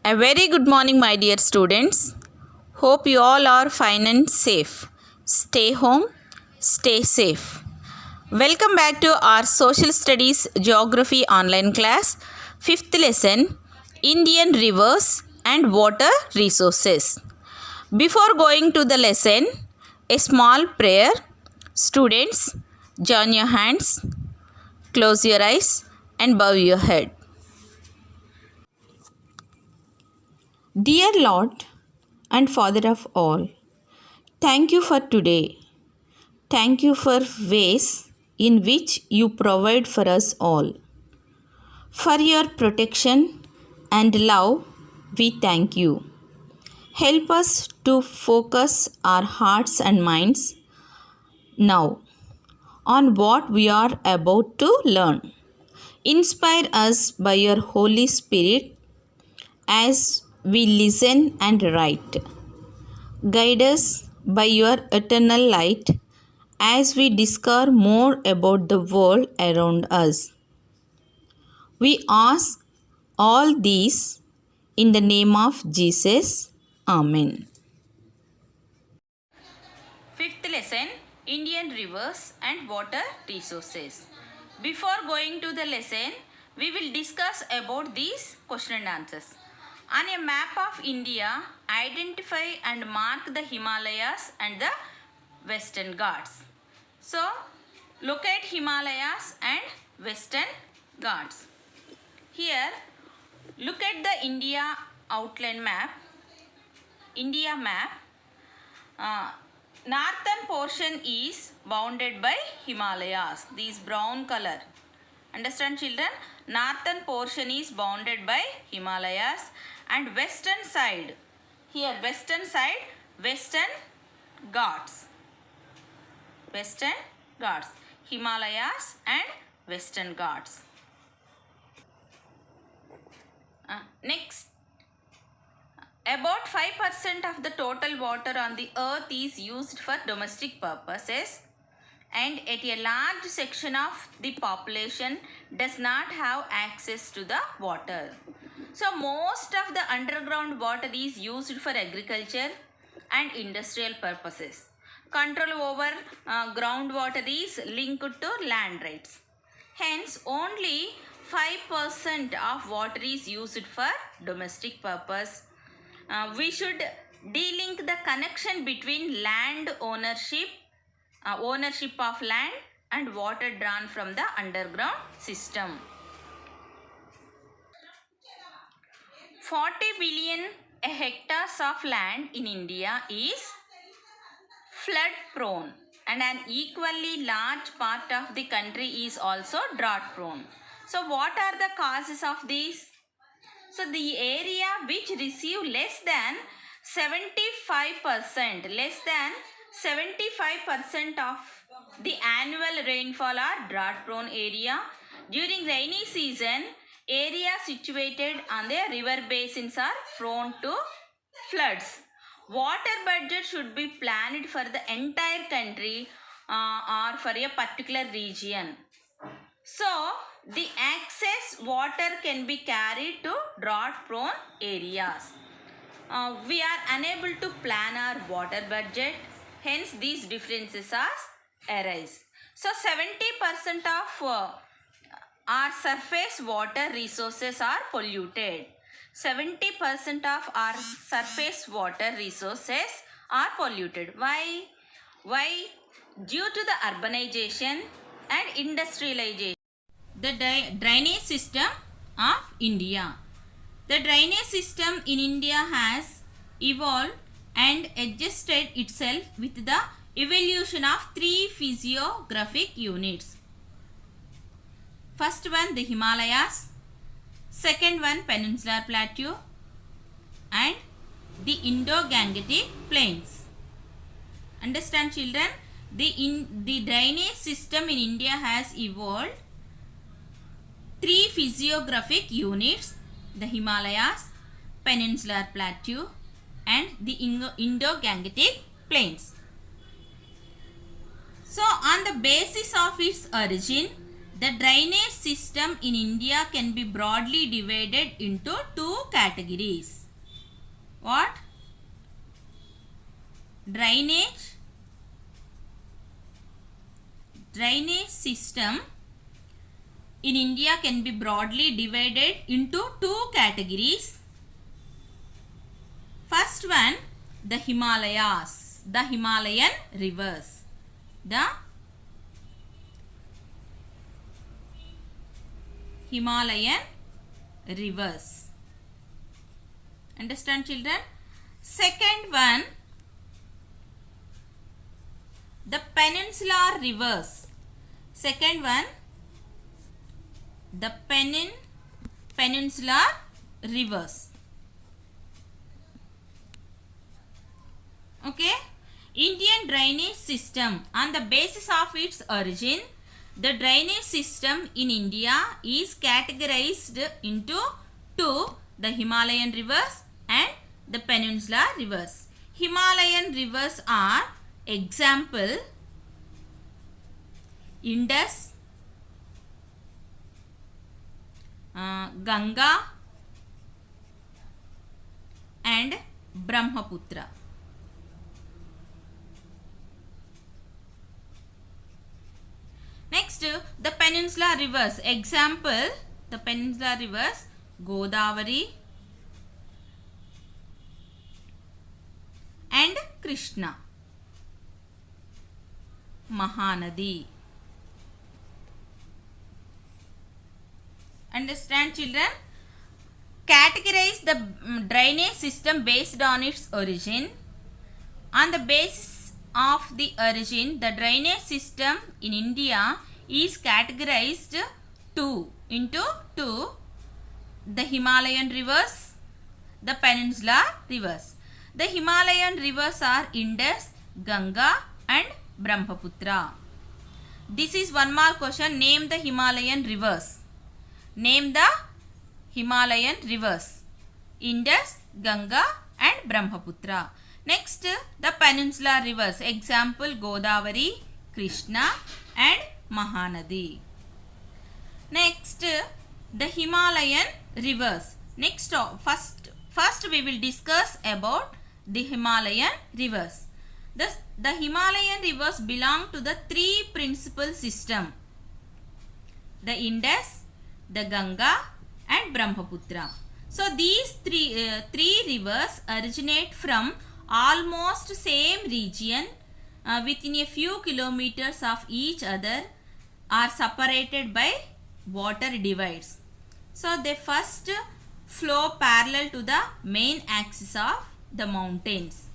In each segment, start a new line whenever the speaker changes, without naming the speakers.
A very good morning, my dear students. Hope you all are fine and safe. Stay home, stay safe. Welcome back to our Social Studies Geography online class, 5th lesson, Indian Rivers and Water Resources. Before going to the lesson, a small prayer. Students, join your hands, close your eyes and bow your head. Dear Lord and Father of all, thank you for today. Thank you for ways in which you provide for us all. For your protection and love, we thank you. Help us to focus our hearts and minds now on what we are about to learn. Inspire us by your Holy Spirit as we listen and write. Guide us by your eternal light as we discover more about the world around us. We ask all these in the name of Jesus. Amen. Fifth lesson, Indian Rivers and Water Resources. Before going to the lesson, we will discuss about these question and answers. On a map of India, identify and mark the Himalayas and the Western Ghats. So, locate Himalayas and Western Ghats. Here, look at the India outline map. India map. Northern portion is bounded by Himalayas. These brown color. Understand, children? Northern portion is bounded by Himalayas and western side. Here, western side, Western Ghats. Western Ghats. Himalayas and Western Ghats. Next. About 5% of the total water on the earth is used for domestic purposes, and at a large section of the population does not have access to the water. So most of the underground water is used for agriculture and industrial purposes. Control over groundwater is linked to land rights. Hence, only 5% of water is used for domestic purpose. We should de-link the connection between land ownership, ownership of land and water drawn from the underground system. 40 billion hectares of land in India is flood prone, and an equally large part of the country is also drought prone. So what are the causes of this? So the area which receive less than 75% of the annual rainfall are drought prone area. During rainy season, areas situated on the river basins are prone to floods. Water budget should be planned for the entire country or for a particular region. So, the excess water can be carried to drought prone areas. We are unable to plan our water budget, hence these differences arise. So, 70% of our surface water resources are polluted. 70% of our surface water resources are polluted. Why? Due to the urbanization and industrialization. The drainage system of India. The drainage system in India has evolved and adjusted itself with the evolution of 3 physiographic units. First one, the Himalayas. Second one, Peninsular Plateau. And the Indo-Gangetic Plains. Understand, children? The drainage system in India has evolved 3 physiographic units: the Himalayas, Peninsular Plateau and the Indo-Gangetic Plains. So, on the basis of its origin, The drainage system in India can be broadly divided into two categories. What? Drainage system in India can be broadly divided into two categories. First one, the Himalayas, the Himalayan rivers. The Himalayan rivers. Understand, children? Second one, the peninsular rivers. Second one, the peninsular rivers. Okay. Indian drainage system. On the basis of its origin, the drainage system in India is categorized into two, the Himalayan rivers and the peninsular rivers. Himalayan rivers are example Indus, Ganga and Brahmaputra. Next, the peninsular rivers. Example, the peninsular rivers Godavari and Krishna, Mahanadi. Understand, children? Categorize the drainage system based on its origin. On the basis of the origin, the drainage system in India is categorized into two, the Himalayan rivers, the peninsular rivers. The Himalayan rivers are Indus, Ganga and Brahmaputra. This is one more question. Name the Himalayan rivers. Name the Himalayan rivers. Indus, Ganga and Brahmaputra. Next, the peninsular rivers. Example, Godavari, Krishna and Mahanadi. Next, the Himalayan rivers. Next, first we will discuss about the Himalayan rivers. The Himalayan rivers belong to the three principal system: the Indus, the Ganga and Brahmaputra. So these three rivers originate from almost same region, within a few kilometers of each other, are separated by water divides. So they first flow parallel to the main axis of the mountains.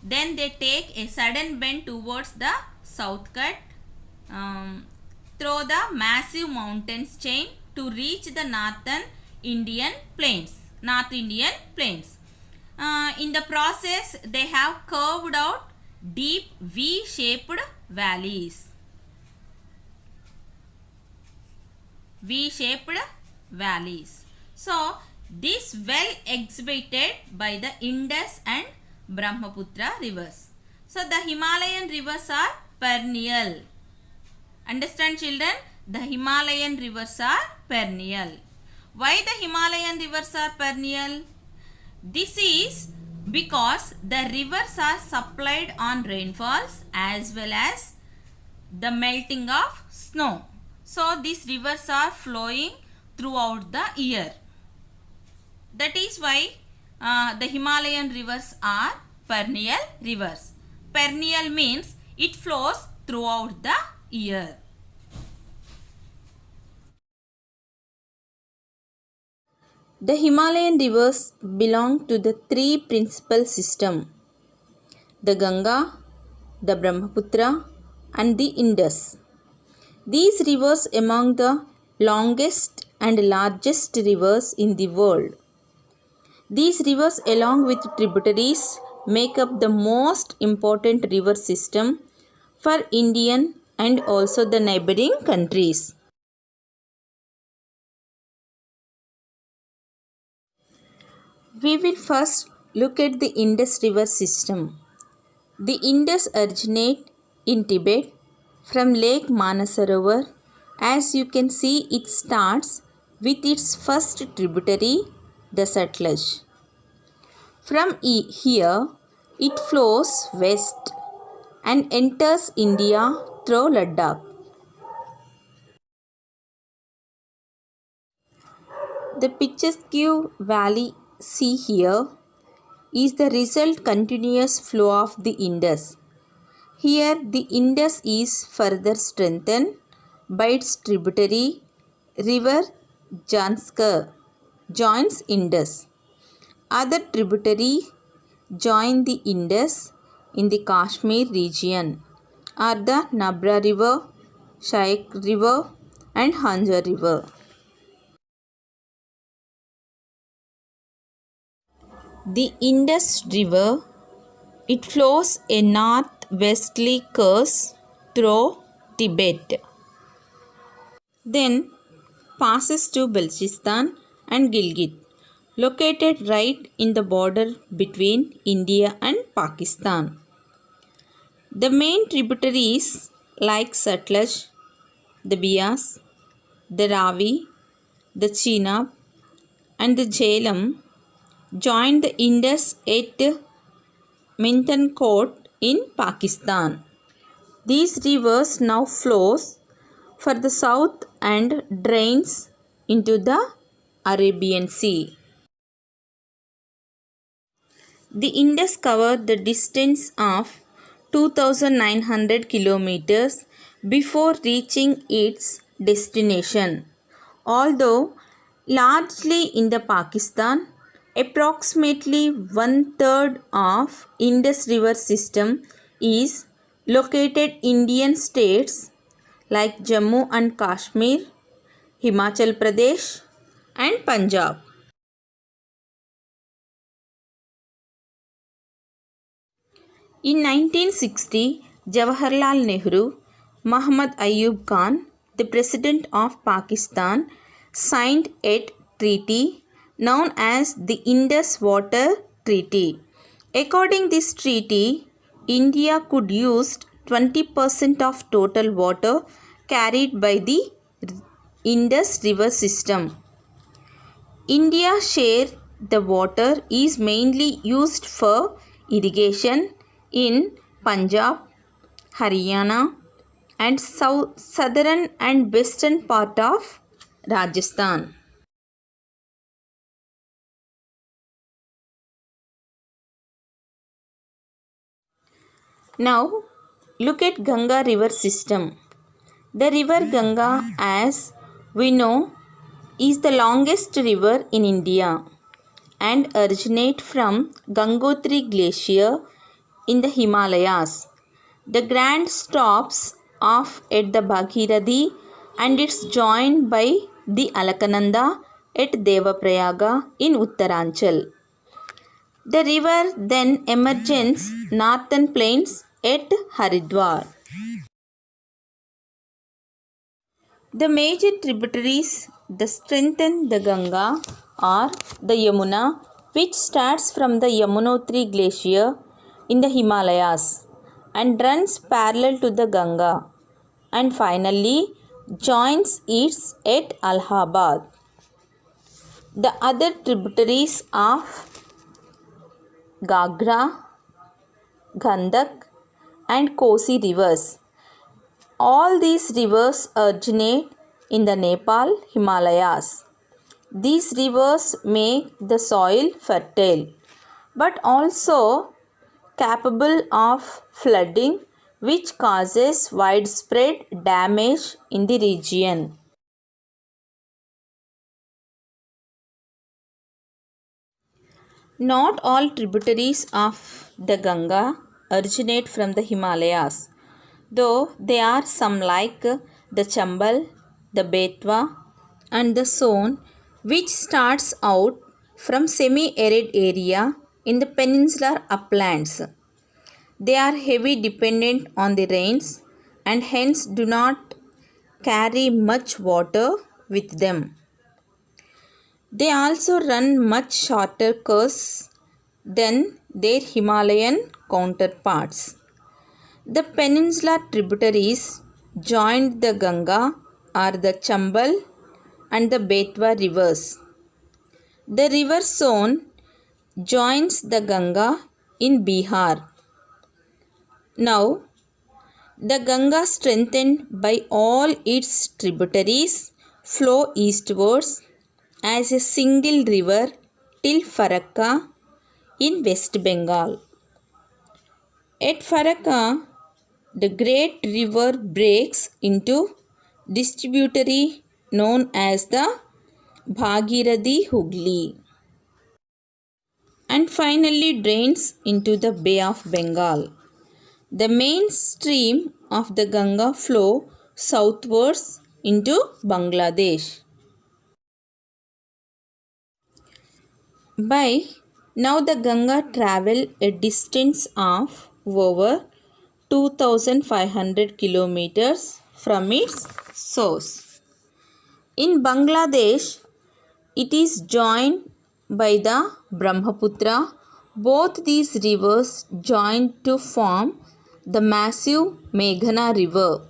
Then they take a sudden bend towards the south cut through the massive mountains chain to reach the North Indian plains. In the process, they have curved out deep V-shaped valleys. So, this well exhibited by the Indus and Brahmaputra rivers. So, the Himalayan rivers are perennial. Understand, children? The Himalayan rivers are perennial. Why the Himalayan rivers are perennial? This is because the rivers are supplied on rainfalls as well as the melting of snow. So, these rivers are flowing throughout the year. That is why the Himalayan rivers are perennial rivers. Perennial means it flows throughout the year. The Himalayan rivers belong to the three principal systems: the Ganga, the Brahmaputra and the Indus. These rivers among the longest and largest rivers in the world. These rivers along with tributaries make up the most important river system for Indian and also the neighboring countries. We will first look at the Indus river system. The Indus originates in Tibet from Lake Manasarovar As you can see, it starts with its first tributary, the Sutlej. From here, it flows west and enters India through Ladakh. The picturesque valley see here is the result continuous flow of the Indus. Here the Indus is further strengthened by its tributary river Janskar joins Indus. Other tributary join the Indus in the Kashmir region are the Nabra River, Shaik River and Hanjar River. The Indus River, it flows a northwesterly course through Tibet, then passes to Balochistan and Gilgit, located right in the border between India and Pakistan. The main tributaries like Sutlej, the Bias, the Ravi, the Chenab and the Jhelum joined the Indus at Mithankot in Pakistan. These rivers now flows for the south and drains into the Arabian Sea. The Indus covered the distance of 2,900 kilometers before reaching its destination. Although largely in the Pakistan, approximately one-third of Indus River system is located Indian states like Jammu and Kashmir, Himachal Pradesh and Punjab. In 1960, Jawaharlal Nehru, Muhammad Ayub Khan, the President of Pakistan, signed a treaty known as the Indus Water Treaty. According to this treaty, India could use 20% of total water carried by the Indus River system. India's share the water is mainly used for irrigation in Punjab, Haryana and southern and western part of Rajasthan. Now look at Ganga river system. The river Ganga, as we know, is the longest river in India and originates from Gangotri Glacier in the Himalayas. The grand stops off at the Bhagirathi and it's joined by the Alakananda at Devaprayaga in Uttaranchal. The river then emerges northern plains at Haridwar. The major tributaries that strengthen the Ganga are the Yamuna, which starts from the Yamunotri Glacier in the Himalayas and runs parallel to the Ganga and finally joins it at Allahabad. The other tributaries of Gagra, Gandak and Kosi rivers. All these rivers originate in the Nepal Himalayas. These rivers make the soil fertile but also capable of flooding, which causes widespread damage in the region. Not all tributaries of the Ganga originate from the Himalayas, though there are some like the Chambal, the Betwa and the Son, which starts out from semi-arid area in the peninsular uplands. They are heavy dependent on the rains and hence do not carry much water with them. They also run much shorter courses than their Himalayan counterparts. The peninsular tributaries joined the Ganga are the Chambal and the Betwa rivers. The river Son joins the Ganga in Bihar. Now, the Ganga, strengthened by all its tributaries, flow eastwards as a single river till Farakka in West Bengal. At Farakka, the great river breaks into distributary known as the Bhagirathi Hooghly and finally drains into the Bay of Bengal. The main stream of the Ganga flow southwards into Bangladesh. By now the Ganga travel a distance of over 2500 kilometers from its source. In Bangladesh, it is joined by the Brahmaputra. Both these rivers join to form the massive Meghna river.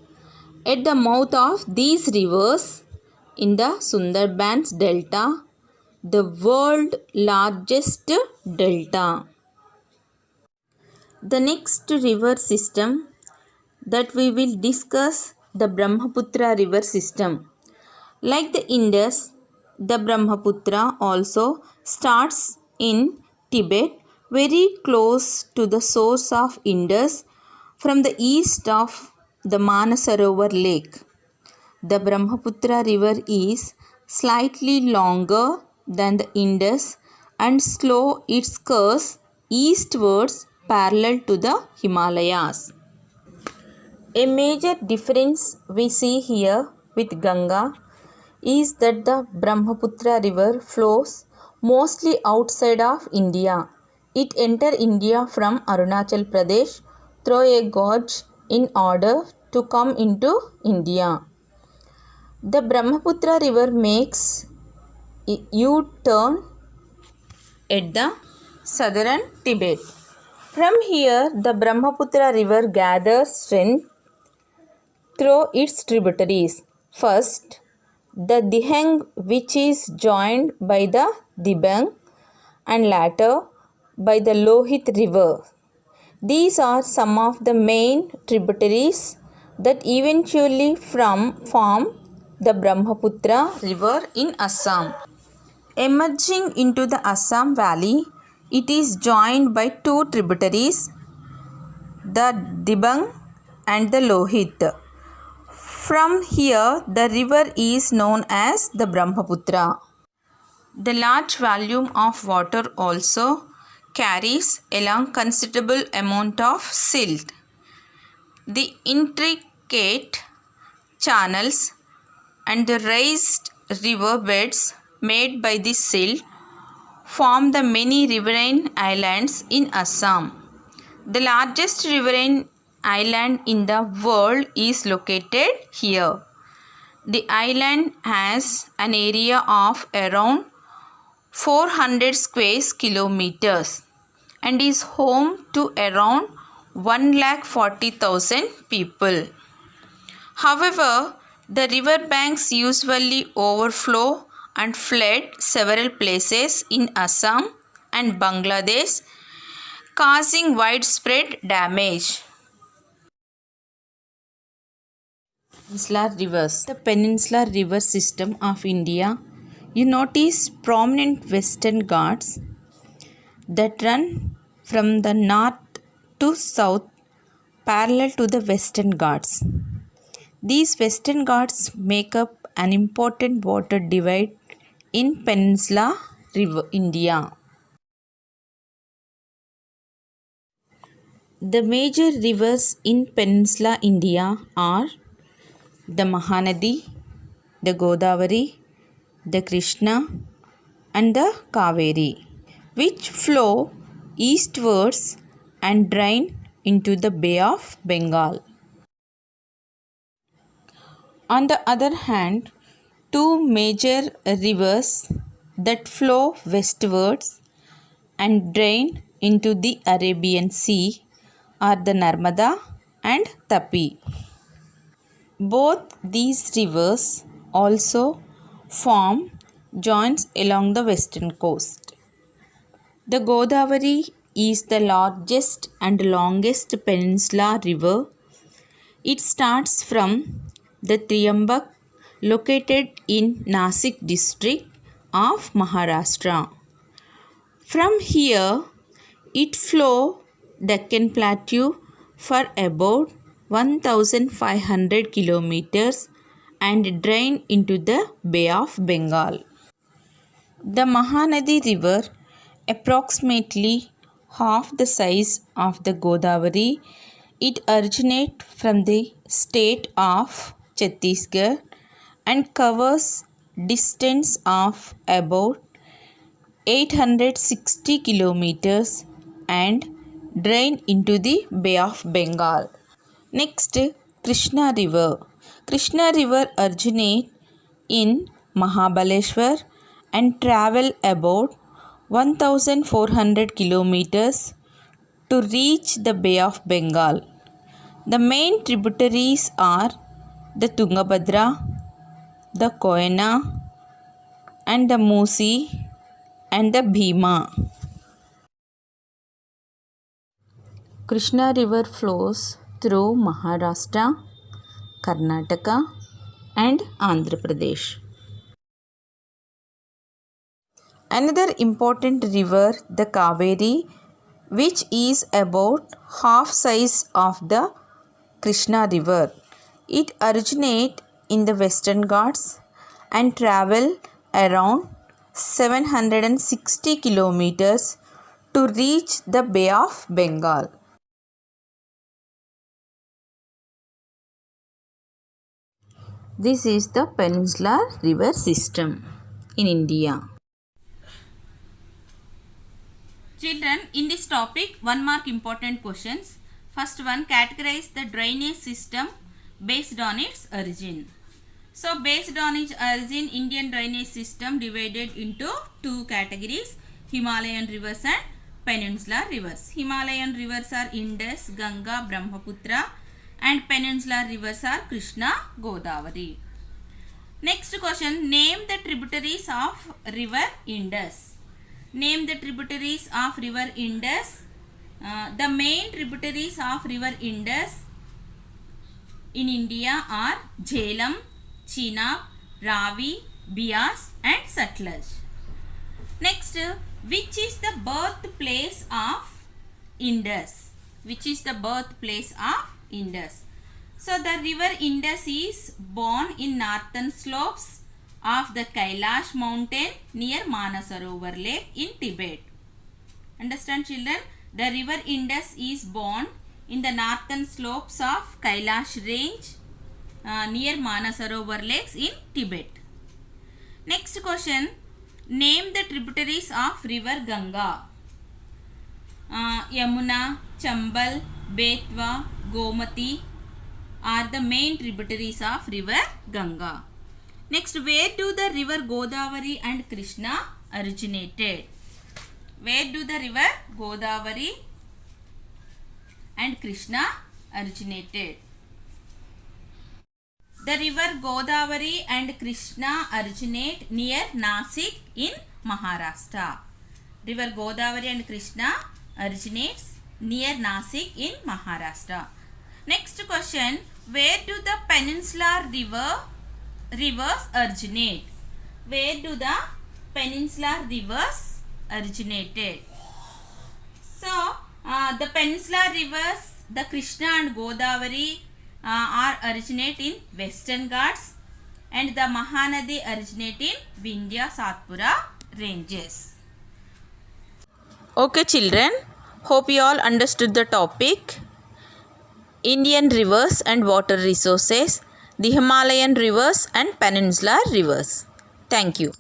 At the mouth of these rivers, in the Sundarbans Delta, the world's largest delta. The next river system that we will discuss, the Brahmaputra river system. Like the Indus, the Brahmaputra also starts in Tibet, very close to the source of Indus from the east of the Manasarovar lake. The Brahmaputra river is slightly longer than the Indus and slow its course eastwards parallel to the Himalayas. A major difference we see here with Ganga is that the Brahmaputra river flows mostly outside of India. It enters India from Arunachal Pradesh through a gorge in order to come into India. The Brahmaputra river makes a U-turn at the southern Tibet. From here, the Brahmaputra river gathers strength through its tributaries. First, the Dihang, which is joined by the Dibang, and later by the Lohit river. These are some of the main tributaries that eventually form the Brahmaputra river in Assam. Emerging into the Assam valley, it is joined by two tributaries, the Dibang and the Lohit. From here, the river is known as the Brahmaputra. The large volume of water also carries along considerable amount of silt. The intricate channels and the raised river beds made by this silt form the many riverine islands in Assam. The largest riverine island in the world is located here. The island has an area of around 400 square kilometers and is home to around 140,000 people. However, the river banks usually overflow and flood several places in Assam and Bangladesh, causing widespread damage. Peninsular rivers. The peninsular river system of India, you notice prominent western ghats that run from the north to south parallel to the western ghats. These western ghats make up an important water divide in Peninsula River India. The major rivers in Peninsula India are the Mahanadi, the Godavari, the Krishna and the Kaveri, which flow eastwards and drain into the Bay of Bengal. On the other hand, two major rivers that flow westwards and drain into the Arabian Sea are the Narmada and Tapi.
Both these rivers also form joints along the western coast. The Godavari is the largest and longest peninsula river. It starts from the Triambak located in Nasik district of Maharashtra. From here, it flows Deccan Plateau for about 1500 kilometers and drain into the Bay of Bengal. The Mahanadi River, approximately half the size of the Godavari, it originates from the state of Chhattisgarh and covers distance of about 860 kilometers and drain into the Bay of Bengal. Next, Krishna River. Krishna River originates in Mahabaleshwar and travel about 1400 kilometers to reach the Bay of Bengal. The main tributaries are the Tungabhadra, the Koyna, and the Musi and the Bhima. Krishna River flows through Maharashtra, Karnataka, and Andhra Pradesh. Another important river, the Kaveri, which is about half size of the Krishna River. It originates in the Western Ghats and travel around 760 kilometers to reach the Bay of Bengal. This is the peninsular river system in India.
Children, in this topic, 1 mark important questions. First one, categorize the drainage system based on its origin. So, based on its origin, Indian drainage system divided into 2 categories, Himalayan rivers and peninsular rivers. Himalayan rivers are Indus, Ganga, Brahmaputra, and peninsular rivers are Krishna, Godavari. Next question, name the tributaries of river Indus. Name the tributaries of river Indus. The main tributaries of river Indus in India are Jhelum, Chenab, Ravi, Beas and Satluj. Next, which is the birthplace of Indus? Which is the birthplace of Indus? So, the river Indus is born in northern slopes of the Kailash mountain near Manasarovar lake in Tibet. Understand, children? The river Indus is born in the northern slopes of Kailash range near Manasarovar lakes in Tibet. Next question, name the tributaries of river Ganga. Yamuna, Chambal, Betwa, Gomati are the main tributaries of river Ganga. Next, where do the river Godavari and Krishna originated? Where do the river Godavari and Krishna originated? The river Godavari and Krishna originate near Nasik in Maharashtra. River Godavari and Krishna originates near Nasik in Maharashtra. Next question, where do the peninsular rivers originate? Where do the peninsular rivers originated? So, the peninsular rivers, the Krishna and Godavari are originate in Western Ghats and the Mahanadi originate in Vindhya Satpura ranges.
Okay children, hope you all understood the topic. Indian rivers and water resources, the Himalayan rivers and peninsular rivers. Thank you.